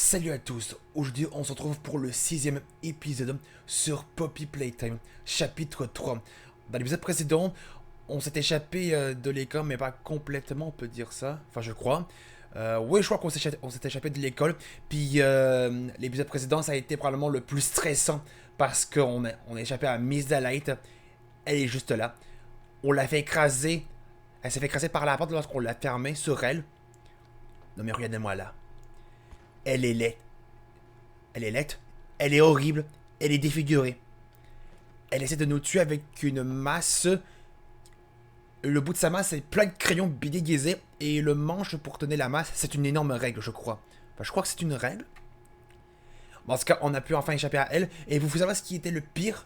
Salut à tous, aujourd'hui on se retrouve pour le 6e épisode sur Poppy Playtime, chapitre 3. Dans l'épisode précédent, on s'est échappé de l'école, mais pas complètement, on peut dire ça, enfin je crois. Oui, je crois qu'on s'est échappé de l'école, puis l'épisode précédent ça a été probablement le plus stressant, parce on a échappé à Miss Delight, elle est juste là. On l'a fait écraser, elle s'est fait écraser par la porte lorsqu'on l'a fermée sur elle. Non mais regardez-moi là, elle est laide. Elle est laide, elle est horrible, elle est défigurée. Elle essaie de nous tuer avec une masse. Le bout de sa masse, c'est plein de crayons bien déguisés. Et le manche pour tenir la masse, c'est une énorme règle, je crois. Enfin, je crois que c'est une règle. Bon, en tout cas, on a pu enfin échapper à elle. Et vous savez ce qui était le pire?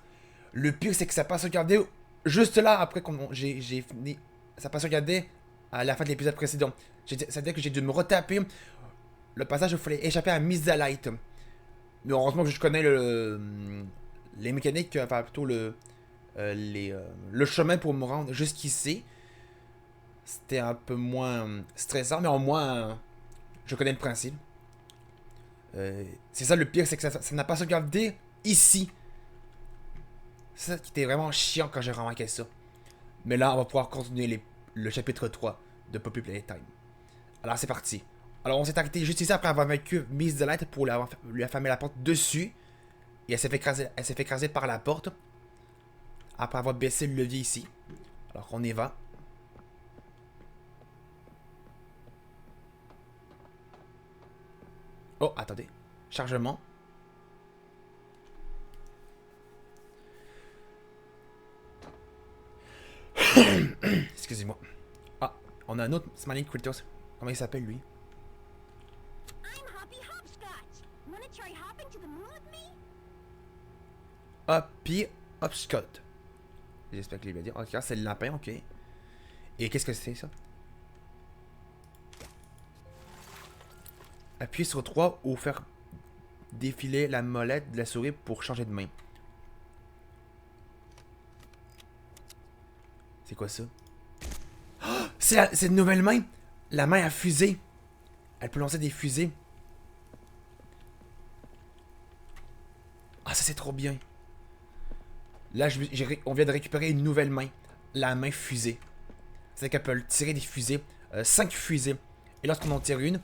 Le pire, c'est que ça passe regarder juste là, après qu'on j'ai fini. Ça passe regarder à la fin de l'épisode précédent. Ça veut dire que j'ai dû me retaper le passage où il fallait échapper à Miss Delight. Mais heureusement que je connais les mécaniques, enfin plutôt le chemin pour me rendre jusqu'ici. C'était un peu moins stressant, mais au moins je connais le principe. C'est ça le pire, c'est que ça n'a pas sauvegardé ici. C'est ça qui était vraiment chiant quand j'ai remarqué ça. Mais là, on va pouvoir continuer le chapitre 3 de Poppy Playtime. Alors c'est parti. Alors on s'est arrêté juste ici après avoir vaincu Miss Delight pour lui affamer la porte dessus. Et elle s'est fait écraser par la porte. Après avoir baissé le levier ici. Alors on y va. Oh, attendez. Chargement. Excusez-moi. Ah, on a un autre Smiling Critters. Comment il s'appelle lui? I'm Hoppy Hopscotch. Wanna try hopping to the moon with me? Hoppy Hopscotch. J'espère qu'il va dire. Ok, c'est le lapin, ok. Et qu'est-ce que c'est ça? Appuyez sur 3 ou faire défiler la molette de la souris pour changer de main. C'est quoi ça? Oh, c'est une nouvelle main! La main à fusée. Elle peut lancer des fusées. Ah, ça c'est trop bien. Là, on vient de récupérer une nouvelle main. La main fusée. C'est qu'elle peut tirer des fusées. 5 fusées. Et lorsqu'on en tire une,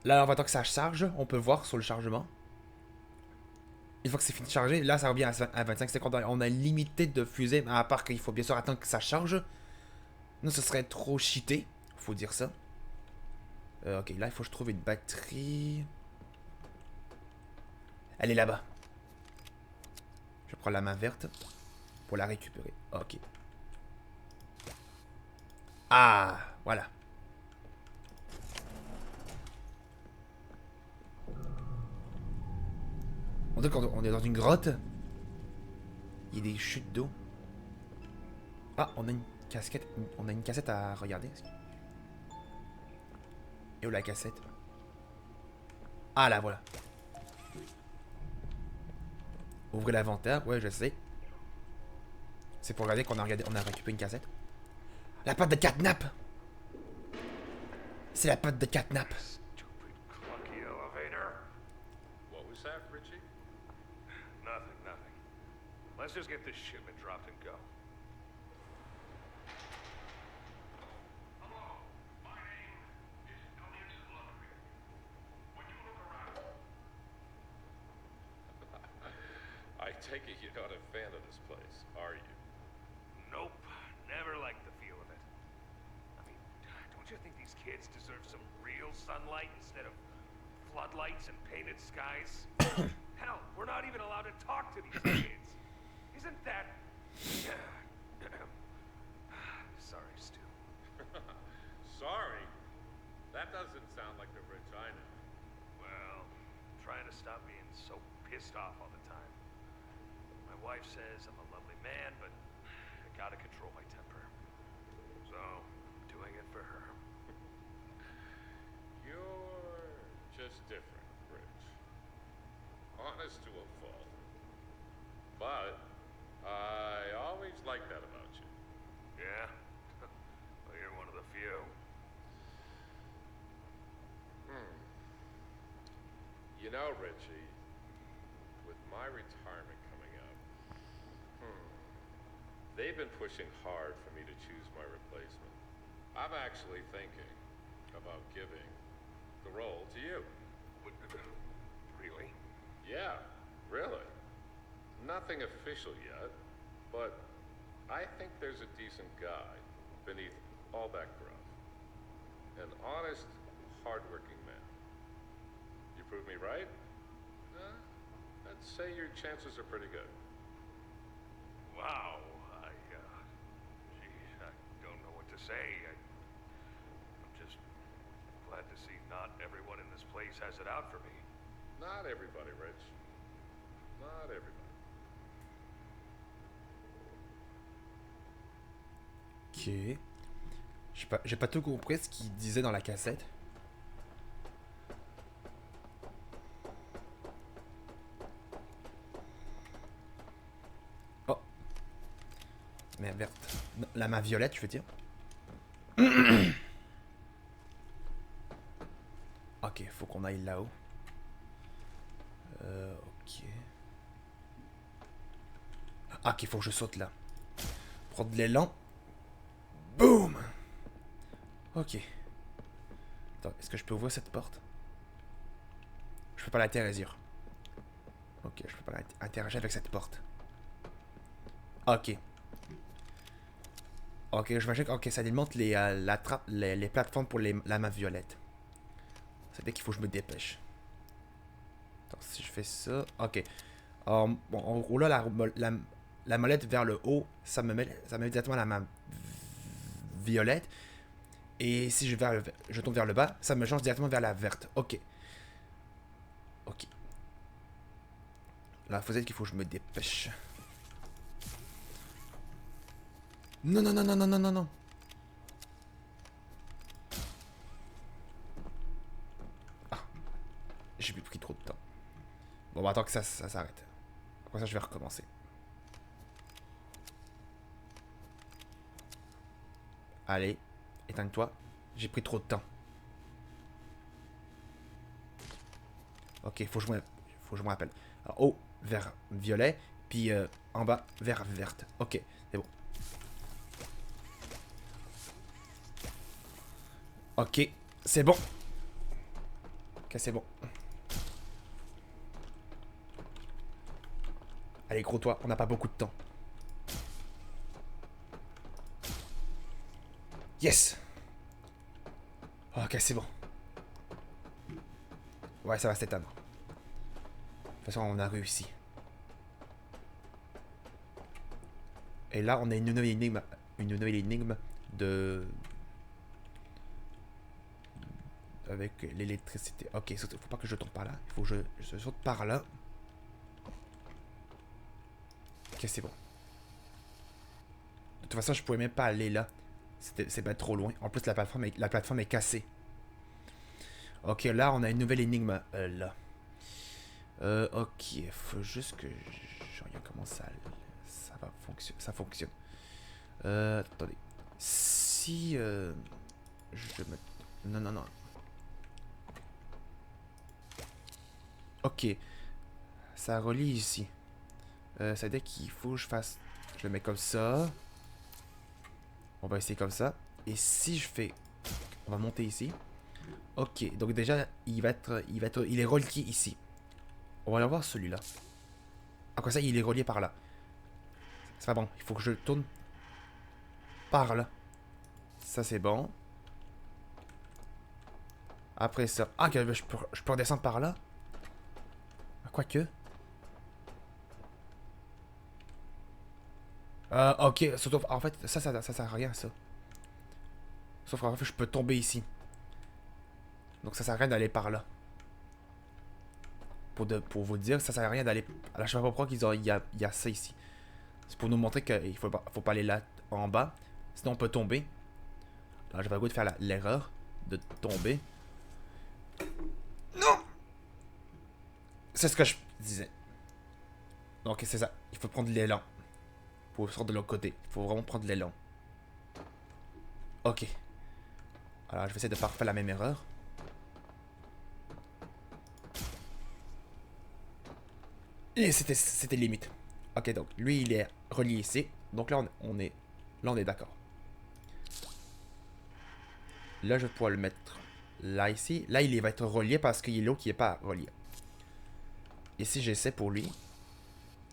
là, on va attendre que ça charge. On peut voir sur le chargement. Une fois que c'est fini de charger, là, ça revient à 25 secondes. On a limité de fusées. À part qu'il faut bien sûr attendre que ça charge. Non, ce serait trop cheaté. Faut dire ça. Ok, là, il faut que je trouve une batterie. Elle est là-bas. Je prends la main verte pour la récupérer. Ok. Ah, voilà. On dirait qu'on est dans une grotte. Il y a des chutes d'eau. Ah, on a une casquette. On a une cassette à regarder. Et où la cassette? Ah, là, voilà. Ouvrez l'inventaire. Ouais, je sais. C'est pour regarder qu'on a regardé, on a récupéré une cassette. La patte de catnap. C'est la patte de catnap. Stupid clunky elevator. What was that, Richie? Nothing. Let's just get this shipment dropped and go. Hello, my name is Elliot Lundgren. When you look around, I take it you're not a fan of this place, are you? nope, never liked the feel of it. I mean, don't you think these kids deserve some real sunlight instead of floodlights and painted skies? Hell, we're not even allowed to talk to these kids. Isn't that... Sorry, Stu. Sorry? That doesn't sound like the Rich I know. Well, I'm trying to stop being so pissed off all the time. My wife says I'm a lovely man, but I gotta control my temper. So, I'm doing it for her. You're just different, Rich. Honest to a fault. But I always liked that about you. Yeah? Well, you're one of the few. You know, Richie, with my retirement coming up, they've been pushing hard for me to choose my replacement. I'm actually thinking about giving the role to you. Really? Yeah, really. Nothing official yet, but I think there's a decent guy beneath all that gruff. An honest, hardworking man. You prove me right? I'd say your chances are pretty good. Wow. Geez, I don't know what to say. I'm just glad to see not everyone in this place has it out for me. Not everybody, Rich. Not everybody. Ok. J'ai pas tout compris ce qu'il disait dans la cassette. Oh. Mais verte. Non, la main violette, je veux dire. Ok, faut qu'on aille là-haut. Ok. Ah, ok, faut que je saute là. Prendre de l'élan. Boum! Ok. Attends, est-ce que je peux ouvrir cette porte? Je peux pas l'interagir. Ok, je peux pas interagir avec cette porte. Ok. Ok, je m'imagine que ok, ça alimente les plateformes pour la main violette. Ça veut dire qu'il faut que je me dépêche. Attends, si je fais ça... Ok. Bon, en gros là, la molette vers le haut, ça me met directement la main violette. Et si je tombe vers le bas, ça me change directement vers la verte. Ok. Ok. Là, il faut dire qu'il faut que je me dépêche. Non, non, non, non, non, non, non, non. Ah. J'ai pris trop de temps. Bon, bah, attends que ça s'arrête. Après ça, je vais recommencer. Allez, éteins-toi. J'ai pris trop de temps. Ok, faut que je me rappelle. Alors, haut, vers violet, puis en bas, vers verte. Ok, c'est bon. Ok, c'est bon. Ok, c'est bon. Allez, gros toi, on n'a pas beaucoup de temps. Yes! Ok, c'est bon. Ouais, ça va s'éteindre. De toute façon, on a réussi. Et là, on a une nouvelle énigme de... Avec l'électricité. Ok, faut pas que je tombe par là. Il faut que je saute par là. Ok, c'est bon. De toute façon, je pouvais même pas aller là. C'est pas trop loin. En plus, la plateforme est cassée. Ok, là, on a une nouvelle énigme là. Ok, faut juste que je regarde comment ça va fonctionner. Ça fonctionne. Attendez. Si je me... Non, non, non. Ok. Ça relie ici. Ça veut dire qu'il faut que je fasse... Je le mets comme ça. On va essayer comme ça. Et si je fais... On va monter ici. Ok, donc déjà, il est relié ici. On va aller voir celui-là. Ah, comme ça, il est relié par là. C'est pas bon. Il faut que je tourne par là. Ça, c'est bon. Après ça... Ah, ok, je peux redescendre par là. Quoique... ok, surtout, en fait, ça sert à rien, ça. Sauf qu'en fait, je peux tomber ici. Donc ça sert à rien d'aller par là. Pour vous dire, ça sert à rien d'aller... Alors, je sais pas pourquoi il y a ça ici. C'est pour nous montrer qu'il faut pas aller là, en bas. Sinon, on peut tomber. Alors, j'avais le goût de faire l'erreur de tomber. Non! C'est ce que je disais. Donc, c'est ça. Il faut prendre l'élan. Pour sortir de l'autre côté. Il faut vraiment prendre l'élan. Ok. Alors, je vais essayer de pas refaire la même erreur. Et c'était limite. Ok, donc lui, il est relié ici. Donc là, on est d'accord. Là, je vais pouvoir le mettre là, ici. Là, il va être relié parce qu'il y a l'eau qui n'est pas relié. Ici, j'essaie pour lui.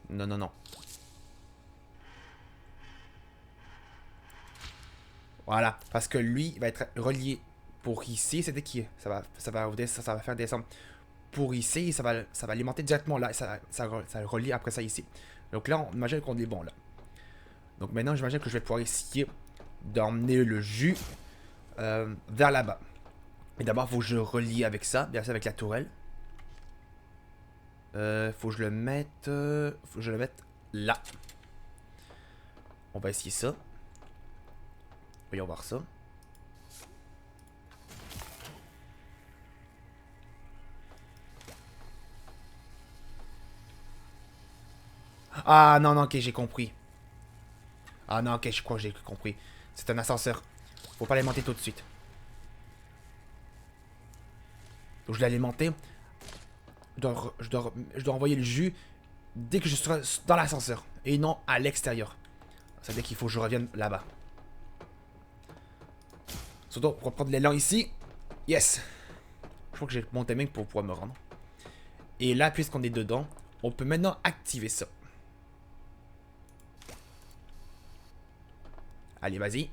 Non, non, non. Voilà, parce que lui, il va être relié pour ici. C'est qui ça va faire descendre pour ici. Ça va alimenter directement là. Ça relie après ça ici. Donc là, on imagine qu'on est bon là. Donc maintenant, j'imagine que je vais pouvoir essayer d'emmener le jus vers là-bas. Et d'abord, il faut que je relie avec ça, bien sûr avec la tourelle. Faut que je le mette là. On va essayer ça. Voyons voir ça. Ah non, non, ok, j'ai compris. Ah non, ok, je crois que j'ai compris. C'est un ascenseur. Faut pas l'alimenter tout de suite. Donc je l'ai alimenté. Je dois envoyer le jus dès que je serai dans l'ascenseur. Et non à l'extérieur. Ça veut dire qu'il faut que je revienne là-bas. Surtout, reprendre l'élan ici. Yes. Je crois que j'ai mon timing pour pouvoir me rendre. Et là, puisqu'on est dedans, on peut maintenant activer ça. Allez, vas-y.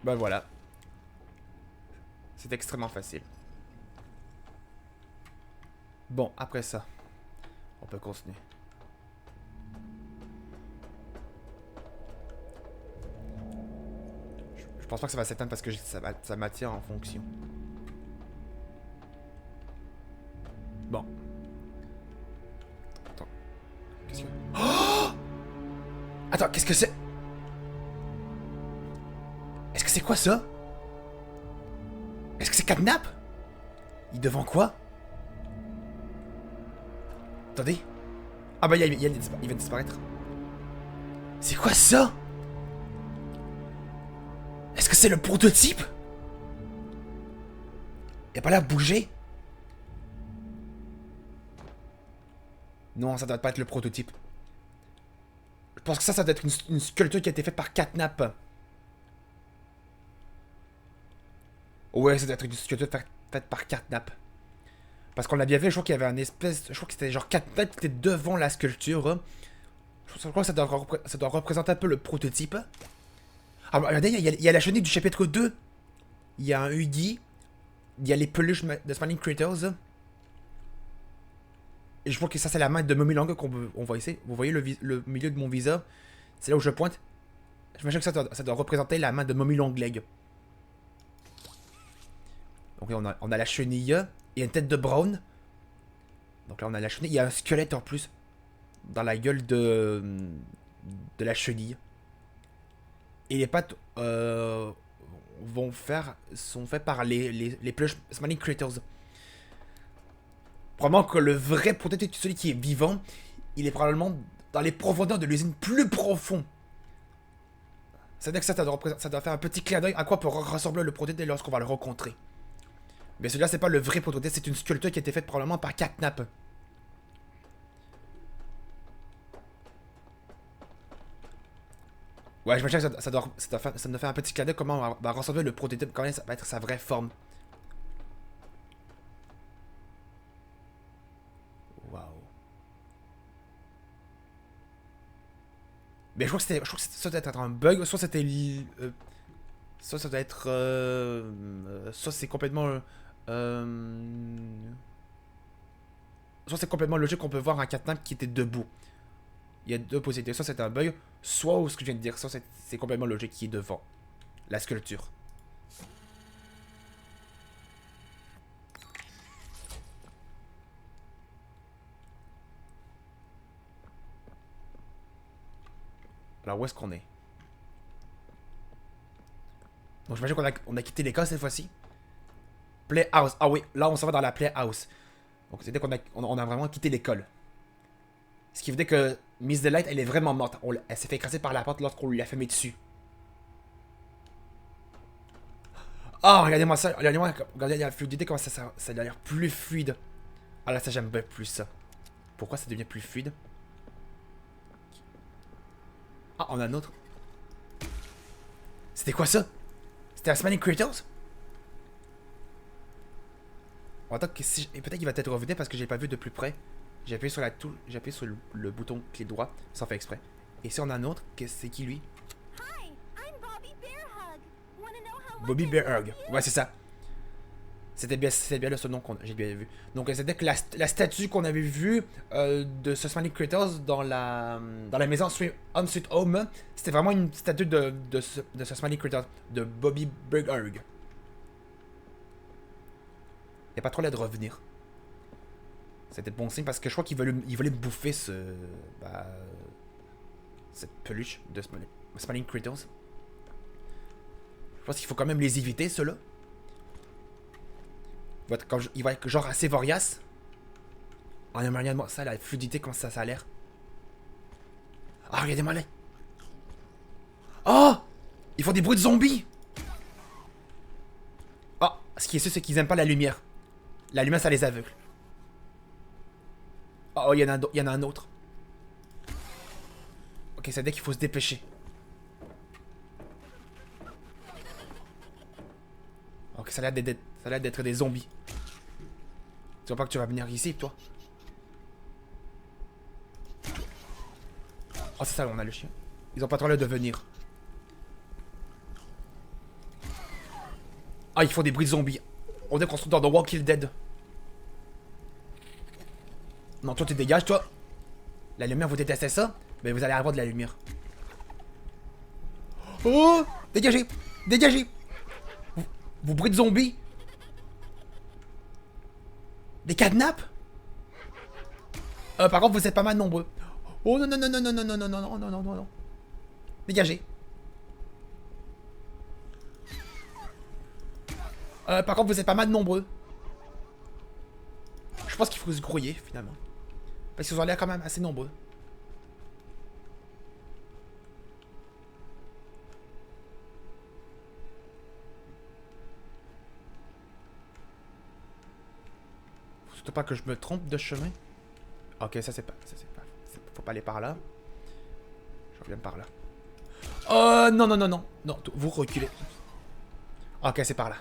Ben voilà. C'est extrêmement facile. Bon, après ça, on peut continuer. Je pense pas que ça va s'éteindre parce que ça m'attire en fonction. Bon. Attends. Qu'est-ce que... Oh! Attends, qu'est-ce que c'est? Est-ce que c'est quoi ça? Est-ce que c'est Catnap? Il est devant quoi? Attendez. Ah bah il vient de disparaître. C'est quoi ça? Est-ce que c'est le prototype? Il a pas l'air de bouger? Non, ça doit pas être le prototype. Je pense que ça doit être une sculpture qui a été faite par Catnap. Ouais, ça doit être une sculpture faite par Catnap. Parce qu'on l'a bien vu, je crois qu'il y avait un espèce... Je crois que c'était genre Catnap qui était devant la sculpture. Je crois que ça doit représenter un peu le prototype. Ah, regardez, il y a la chenille du chapitre 2. Il y a un Huggy. Il y a les peluches de Smiling Critters. Et je vois que ça, c'est la main de Mommy Long qu'on voit ici. Vous voyez le milieu de mon viseur? C'est là où je pointe. J'imagine que ça doit représenter la main de Mommy Long Leg. Donc là, on a la chenille. Il y a une tête de Brown. Donc là, on a la chenille. Il y a un squelette en plus. Dans la gueule de la chenille. Et les pattes sont faites par les peluches Smiling Critters. Probablement que le vrai prototype, celui qui est vivant, il est probablement dans les profondeurs de l'usine plus profond. C'est-à-dire que ça doit faire un petit clin d'œil à quoi peut ressembler le prototype lorsqu'on va le rencontrer. Mais celui-là, c'est pas le vrai prototype, c'est une sculpture qui a été faite probablement par Catnap. Ouais, je me que ça doit faire un petit clin d'œil comment va ressembler le prototype, comment ça va être sa vraie forme. Waouh. Mais je crois que ça doit être un bug, soit c'était... soit ça doit être... soit c'est complètement... soit c'est complètement logique qu'on peut voir un Catnap qui était debout. Il y a deux possibilités. Soit c'est un bug, soit ce que je viens de dire, soit c'est complètement logique qui est devant la sculpture. Alors où est-ce qu'on est? Donc j'imagine qu'on a quitté l'école cette fois-ci. Playhouse. Ah oui, là on s'en va dans la Playhouse. Donc c'est-à-dire qu'on a vraiment quitté l'école. Ce qui veut dire que Miss Delight, elle est vraiment morte. Elle s'est fait écraser par la porte lorsqu'on lui a fait mettre dessus. Oh, regardez-moi ça. Regardez la fluidité, comment ça a l'air plus fluide. Ah là, ça j'aime bien plus ça. Pourquoi ça devient plus fluide? Ah, on a un autre. C'était quoi ça? C'était un Smiling Critters? On attend que si... peut-être qu'il va peut-être revenir parce que j'ai pas vu de plus près. J'ai appuyé sur la touche, j'ai appuyé sur le bouton clé droit, sans faire exprès. Et si on a un autre, c'est qui lui? Hi, I'm Bobby Bearhug. Wanna know how much Bobby I Bear love Hug. you? Ouais, c'est ça. C'était bien le seul nom que j'ai bien vu. Donc, c'était que la statue qu'on avait vue de ce Smiling Critters dans la maison Home Sweet Home, c'était vraiment une statue de ce Smiling Critters, de Bobby Bear Hug. Il n'y a pas trop l'air de revenir. C'était bon signe parce que je crois qu'il voulait me bouffer cette peluche de Smiling Critters. Je pense qu'il faut quand même les éviter, ceux-là. Il va être genre assez voriace. Oh, regardez-moi ça, la fluidité, comment ça a l'air. Ah, regardez-moi là. Oh! Ils font des bruits de zombies! Ah, ce qui est sûr, c'est qu'ils aiment pas la lumière. La lumière, ça les aveugle. Oh, il y en a un autre. Ok, ça veut dire qu'il faut se dépêcher. Ok, ça a l'air d'être des zombies. Tu vois pas que tu vas venir ici, toi? Oh, c'est ça, on a le chien. Ils ont pas trop l'air de venir. Ah, ils font des bruits de zombies. On dirait qu'on se trouve dans The Walking Dead. Non, toi, tu dégages, toi. La lumière, vous détestez ça? Mais vous allez avoir de la lumière. Oh! Dégagez! Dégagez! Vous bruits de zombies? Des kidnaps? Par contre, vous êtes pas mal nombreux. Oh non, non, non, non, non, non, non, non, non, non, non, non, non. Dégagez. Par contre, vous êtes pas mal nombreux. Je pense qu'il faut se grouiller, finalement. Parce qu'ils ont l'air quand même assez nombreux. Faut surtout pas que je me trompe de chemin. Ok, ça c'est pas... Faut pas aller par là. Je reviens par là. Oh non, non, non, non. Non, vous reculez. Ok, c'est par là.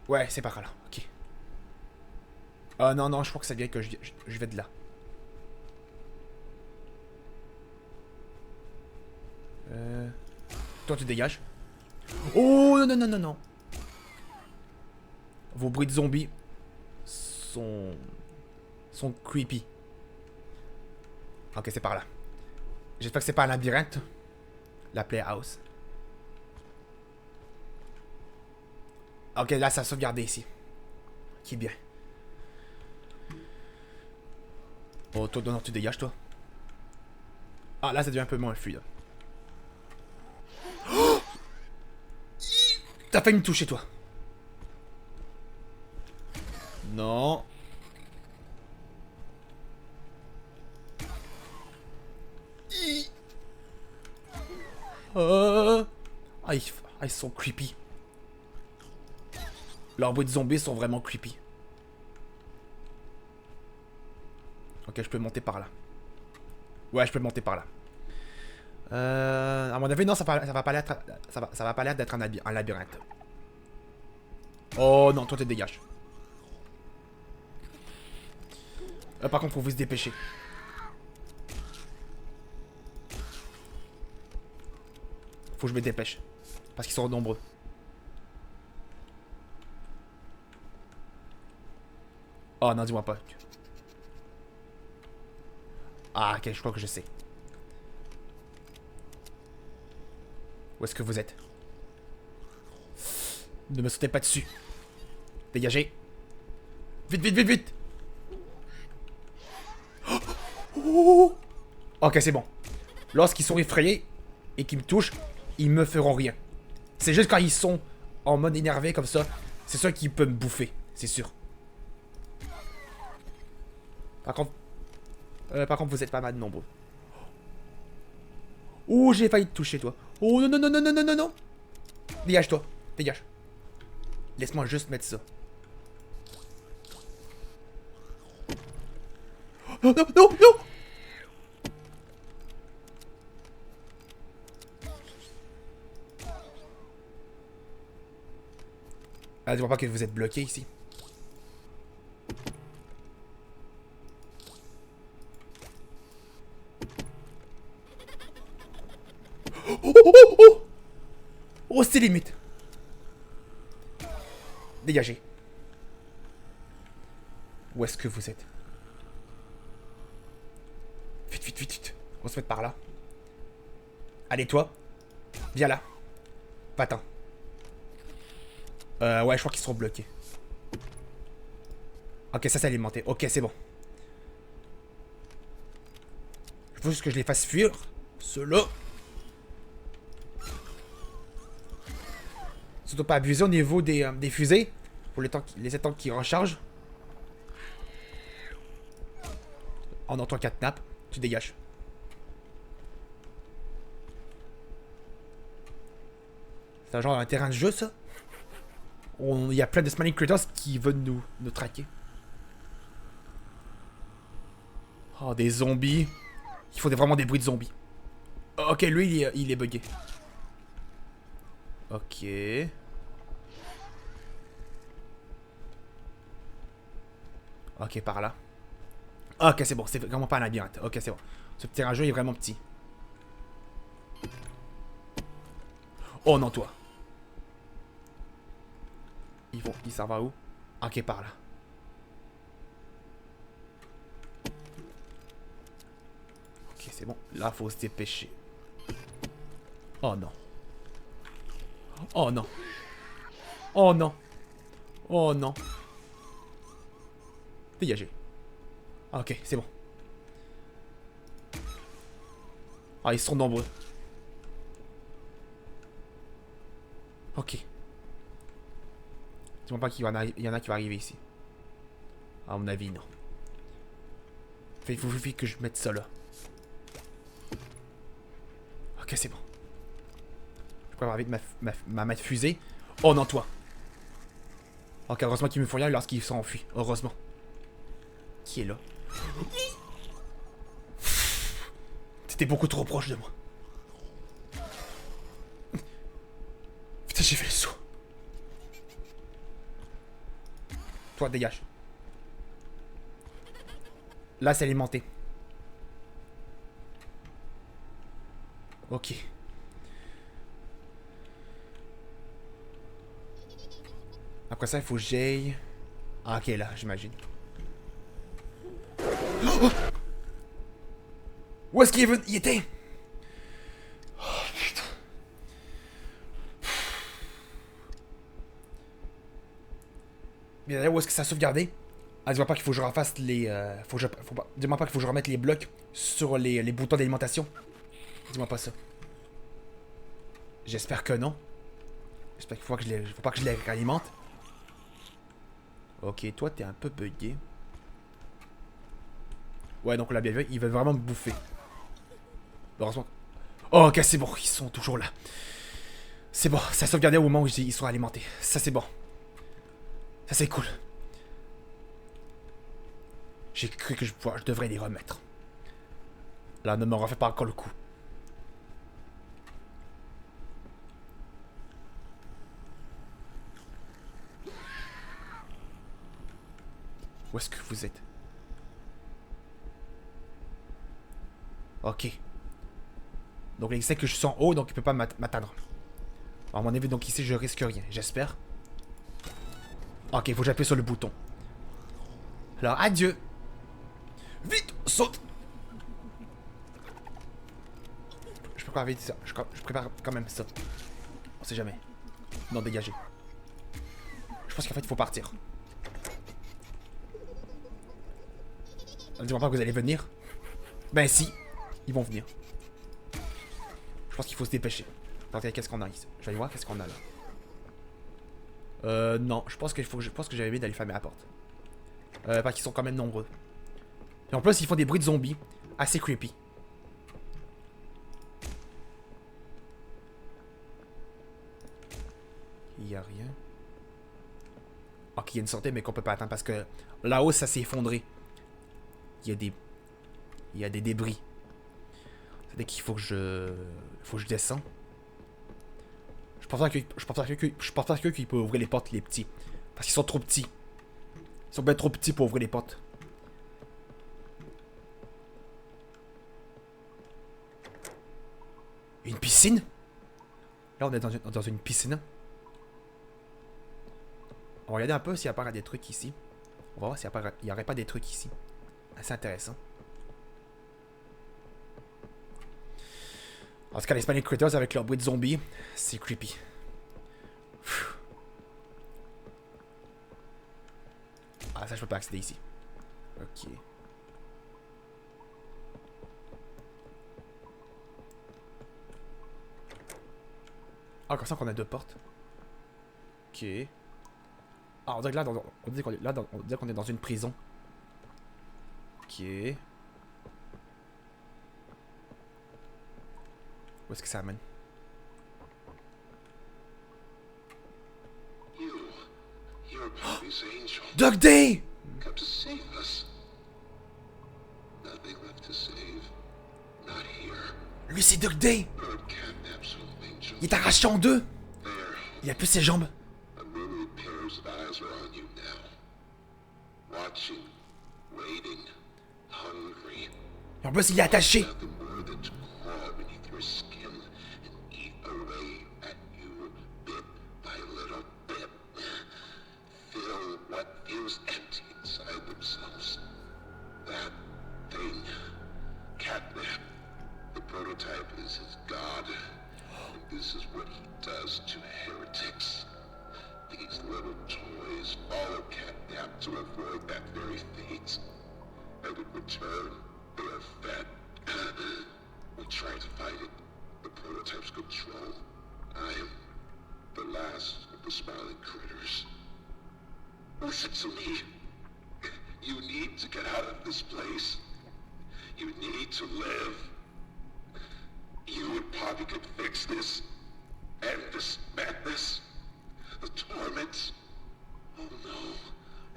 Ouais, c'est par là. Ok. Non, non, je crois que ça vient que je vais de là. Toi, tu dégages. Oh, non, non, non, non, non. Vos bruits de zombies sont creepy. Ok, c'est par là. J'espère que c'est pas un labyrinthe. La Playhouse. Ok, là, ça a sauvegardé ici. Qui est bien. Oh, toi, non, tu dégages, toi. Ah, là, ça devient un peu moins fluide. Oh! T'as failli me toucher, toi. Non. Ah, ils sont creepy. Leurs bruits de zombies sont vraiment creepy. Ok, je peux monter par là. Ouais, je peux monter par là. À mon avis, non, ça va pas l'air d'être un labyrinthe. Oh non, toi, tu te dégages. Par contre, faut vous se dépêcher. Faut que je me dépêche. Parce qu'ils sont nombreux. Oh non, dis-moi pas. Ah, ok, je crois que je sais. Où est-ce que vous êtes? Ne me sautez pas dessus. Dégagez. Vite, vite, vite, vite. Oh. Ok, c'est bon. Lorsqu'ils sont effrayés et qu'ils me touchent, ils me feront rien. C'est juste quand ils sont en mode énervé comme ça, c'est sûr qu'ils peuvent me bouffer, c'est sûr. Par contre, vous êtes pas mal nombreux. Oh, j'ai failli te toucher, toi. Oh non, non, non, non, non, non, non, non. Dégage-toi. Dégage. Laisse-moi juste mettre ça. Non, non, non, non! Ah, dis-moi pas que vous êtes bloqué ici. Oh, oh, oh, oh! Oh, c'est limite. Dégagez. Où est-ce que vous êtes? Vite, vite, vite, vite. On va se mettre par là. Allez, toi. Viens là. Va-t'en. Ouais, je crois qu'ils seront bloqués. Ok, ça c'est alimenté. Ok, c'est bon. Il faut juste que je les fasse fuir. Ceux-là. Surtout pas abuser au niveau des fusées. Pour les temps qui rechargent. Oh non, toi, catnap. Tu dégages. C'est un genre un terrain de jeu, ça. Il y a plein de Smiling Critters qui veulent nous traquer. Oh, des zombies. Il faut vraiment des bruits de zombies. Ok, lui, il est bugué. Ok. Ok, par là. Ok, c'est bon. C'est vraiment pas un labyrinthe. Ok, c'est bon. Ce terrain de jeu est vraiment petit. Oh non, toi. Ils s'en vont où? Ok, par là. Ok, c'est bon. Là, faut se dépêcher. Oh non. Oh non. Oh non. Oh non. Dégagez. Ok, c'est bon. Ah, ils sont nombreux. Ok. Dis-moi pas qu'il y en a qui vont arriver ici. À mon avis, non. Il faut que je mette ça là. Ok, c'est bon. Je peux avoir vite ma fusée. Oh non, toi. Ok, heureusement qu'ils me font rien lorsqu'ils sont enfuis. Heureusement. Qui est là? T'étais beaucoup trop proche de moi. Putain, j'ai fait le saut. Toi, dégage. Là, c'est alimenté. Ok. Après ça, il faut que j'aille... Ah, ok, là, j'imagine. Oh! Où est-ce qu'il est venu? Il était... Oh, putain. Mais d'ailleurs, où est-ce que ça a sauvegardé? Ah, dis-moi pas qu'il faut que je refasse les... Dis-moi pas qu'il faut que je remette les blocs sur les boutons d'alimentation. Dis-moi pas ça. J'espère que non. J'espère qu'il faut pas que je les réalimente. Ok, toi, t'es un peu bugué. Ouais, donc on l'a bien vu, ils veulent vraiment me bouffer. Heureusement. Oh, ok, c'est bon, ils sont toujours là. C'est bon, ça a sauvegardé au moment où ils sont alimentés. Ça, c'est bon. Ça, c'est cool. J'ai cru que je devrais les remettre. Là, ne me refais pas encore le coup. Où est-ce que vous êtes? Ok. Donc il sait que je suis en haut, donc il peut pas m'atteindre. À mon avis, donc ici, je risque rien. J'espère. Ok, il faut que j'appuie sur le bouton. Alors, adieu. Vite, saute. Je prépare vite ça. Je prépare quand même ça. On sait jamais. Non, dégagez. Je pense qu'en fait, il faut partir. Dis-moi pas que vous allez venir. Ben si. Ils vont venir. Je pense qu'il faut se dépêcher. Attendez, qu'est-ce qu'on a ici? Je vais aller voir qu'est-ce qu'on a là. Non. Je pense que j'avais envie d'aller fermer la porte. Parce qu'ils sont quand même nombreux. Et en plus, ils font des bruits de zombies. Assez creepy. Il y a rien. Ok, il y a une sortie, mais qu'on peut pas attendre parce que là-haut, ça s'est effondré. Il y a des... Il y a des débris. C'est-à-dire qu'il faut que je... Faut que je descends. Je pense pas qu'il peut ouvrir les portes, les petits. Parce qu'ils sont trop petits. Ils sont bien trop petits pour ouvrir les portes. Une piscine? Là, on est dans une piscine. On va regarder un peu s'il apparaît des trucs ici. On va voir s'il n'y aurait pas des trucs ici. Assez intéressant. En tout cas, les Spanish Critters avec leur bruit de zombies, c'est creepy. Ah, ça, je peux pas accéder ici. Ok. Ah, comme ça qu'on a deux portes. Ok. Ah, on dirait que là, on dirait qu'on est dans une prison. Ok. Où est-ce que ça amène? You're Pappy's angel. Dog Day! Come to save us. Nothing left to save. Not here. Lui, c'est Dog Day! Bird kidnaps little angel. Il est arraché en deux! There. Il a plus ses jambes. A myriad pairs of eyes are on you now. Watching. Waiting. Hungry. Et en plus, il est attaché. Nothing more than to crawl beneath your skin and eat away at you bit by little bit. Fill what feels empty inside themselves. That thing. Catnap. The prototype is his god. And this is what he does to heretics. These little toys follow Catnap to avoid that very fate. And in return, they are fed. We try to fight it. The prototype's control. I am the last of the smiling critters. Listen to me. You need to get out of this place. You need to live. You and Poppy could fix this. End this madness. The torment. Oh no.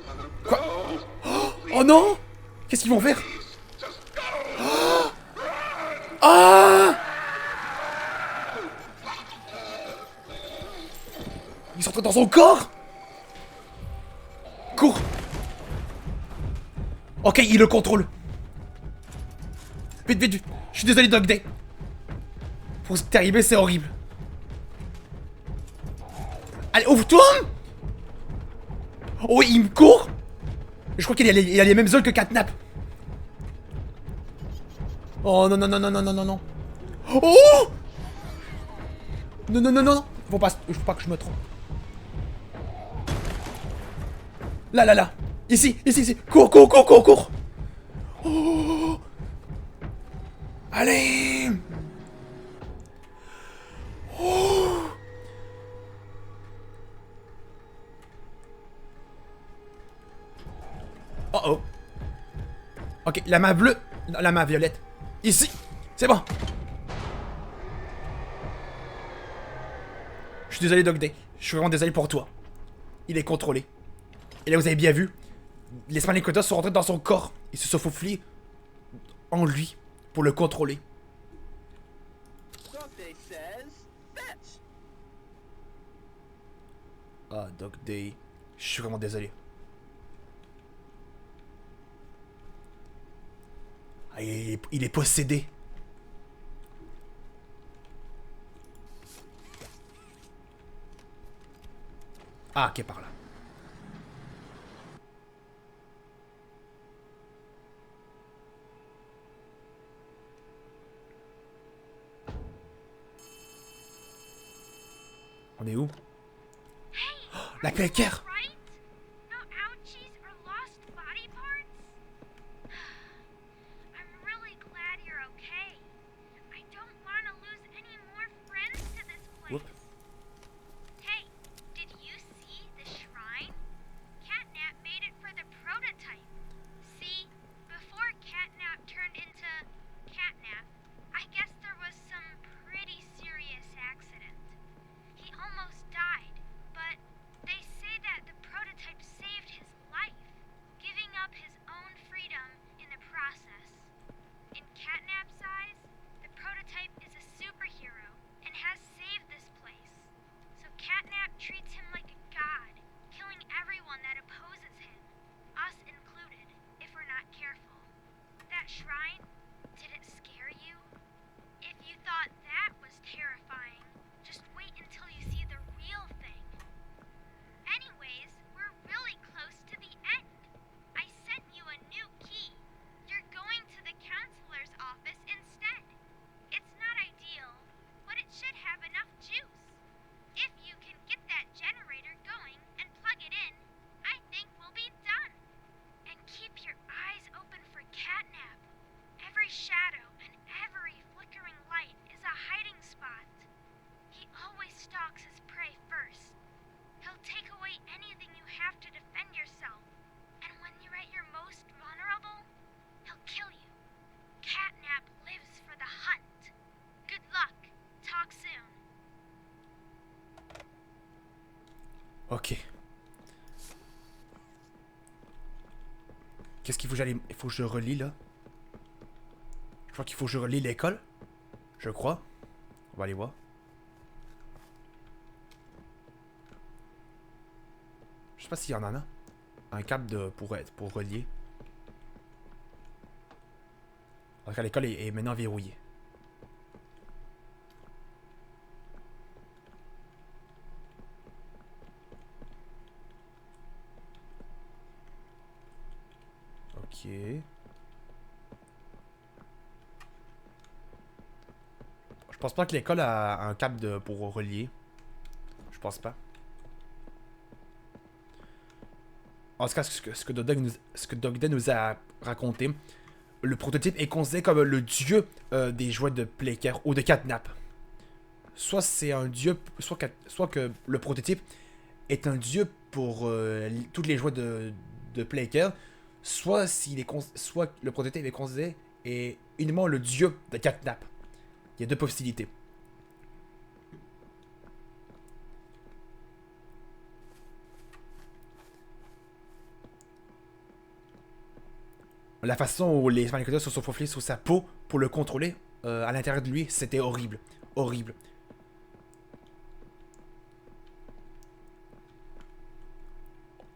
Oh no. Oh non! Qu'est-ce qu'ils vont faire? Just go. Ah! Il sont dans son corps? Cours! Ok, il le contrôle. Vite, vite, vite. Je suis désolé, Dog Day. Pour ce qui t'est arrivé, c'est horrible. Allez, ouvre-toi! Oh, il me court! Je crois qu'il a les mêmes ailes que Catnap. Oh non, non, non, non, non, non, non, non. Oh! Non, non, non, non. Faut pas que je me trompe. Là, là, là. Ici, ici, ici. Cours, cours, cours, cours, cours. Oh! Allez! Oh! Oh oh. Ok, la main bleue. Non, la main violette. Ici. C'est bon. Je suis désolé, Dog Day. Je suis vraiment désolé pour toi. Il est contrôlé. Et là, vous avez bien vu. Les Spanish Critters sont rentrés dans son corps. Ils se sont faufilés en lui pour le contrôler. Ah, Dog Day. Je suis vraiment désolé. Ah, il est possédé. Ah, ok, par là. On est où? La calcaire. Right? No ouchies or lost body parts? I'm really glad you're okay. I don't want to lose any more friends to this place. Whoop. Hey, did you see the shrine? Catnap made it for the prototype. See, before Catnap turned into Catnap, I guess there was some pretty serious accident. He almost died, but Ok. Qu'est-ce qu'il faut que j'aille... Il faut que je relis, là. Je crois qu'il faut que je relis l'école. Je crois. On va aller voir. Je sais pas s'il y en a. Un câble pour relier. Alors que l'école est maintenant verrouillée. Ok. Je pense pas que l'école a un câble pour relier. Je pense pas. En tout cas, ce que Dogden nous a raconté, le prototype est considéré comme le dieu des jouets de Playcare ou de Catnap. Soit c'est un dieu, soit que le prototype est un dieu pour tous les jouets de Playcare, soit le prototype est considéré uniquement le dieu de Catnap. Il y a deux possibilités. La façon où les Spanicolas se sont faufilés sur sa peau pour le contrôler à l'intérieur de lui, c'était horrible. Horrible.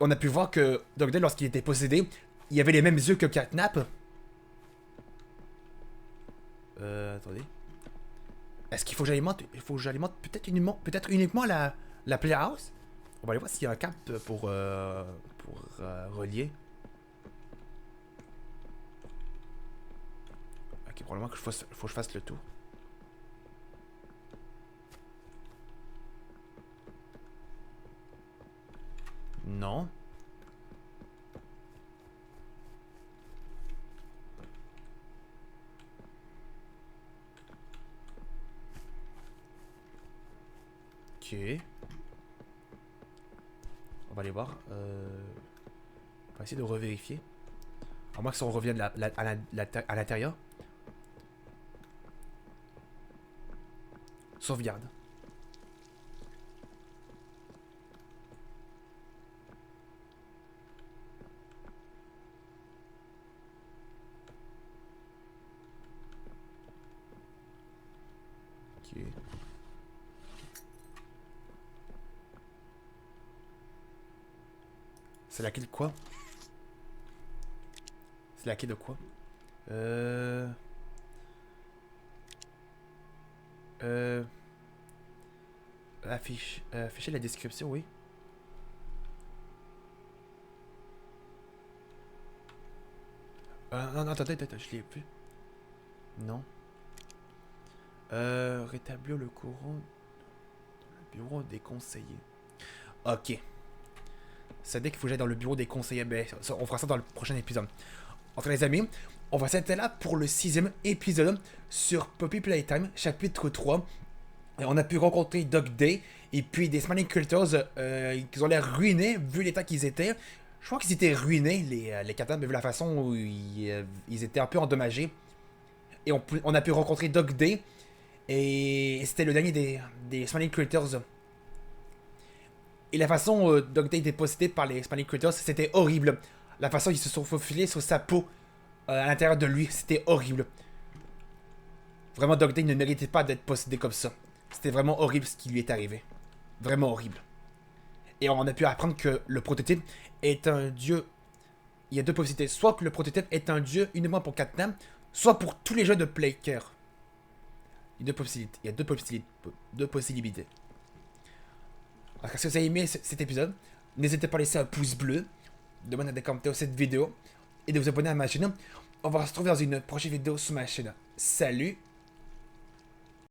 On a pu voir que Dogden, lorsqu'il était possédé, il avait les mêmes yeux que Catnap. Attendez. Est-ce qu'il faut que j'alimente? Il faut que j'alimente peut-être uniquement la Playhouse? On va aller voir s'il y a un câble pour relier. Ok, probablement qu'il faut que je fasse le tour. Non. Ok. On va aller voir. On va essayer de revérifier. À moins que si on revient à l'intérieur. Sauvegarde. Ok. C'est la clé de quoi? C'est la clé de quoi? Afficher la description, oui. Non, attendez, je l'ai plus. Non. Rétablir le courant. Le bureau des conseillers. Ok. Ça dit qu'il faut que j'aille dans le bureau des conseillers. Ben, on fera ça dans le prochain épisode. Enfin, les amis, on va s'arrêter là pour le 6e épisode sur Poppy Playtime, chapitre 3. Et on a pu rencontrer Dog Day et puis des Smiling Critters qui ont l'air ruinés vu l'état qu'ils étaient. Je crois qu'ils étaient ruinés, les Catnap, vu la façon où ils étaient un peu endommagés. Et on a pu rencontrer Dog Day. Et c'était le dernier des Smiling Critters. Et la façon où Dog Day était possédé par les Smiling Critters, c'était horrible. La façon dont ils se sont faufilés sur sa peau à l'intérieur de lui, c'était horrible. Vraiment, Dog Day ne méritait pas d'être possédé comme ça. C'était vraiment horrible ce qui lui est arrivé. Vraiment horrible. Et on a pu apprendre que le prototype est un dieu. Il y a deux possibilités. Soit que le prototype est un dieu uniquement pour Catnap, soit pour tous les jeux de Playcare. Il y a deux possibilités. Alors, si vous avez aimé cet épisode, n'hésitez pas à laisser un pouce bleu, de demander des commentaires sur cette vidéo et de vous abonner à ma chaîne. On va se retrouver dans une prochaine vidéo sur ma chaîne. Salut!